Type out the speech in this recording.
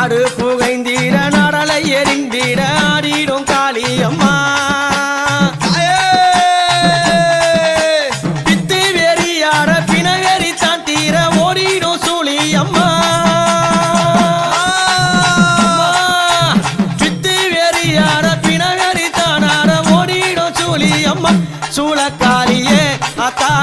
நாடு புகைந்தீர நடலை எரிந்தீர ஆடிடும் காளியம்மா பித்து வெறியாட பிணவெறி தான் தீர ஓடிடும் சூழியம்மா பித்து வெறியாட பிணவெறி தானாட ஓடிடும் சூழியம்மா சூளக்காரியே அத்தா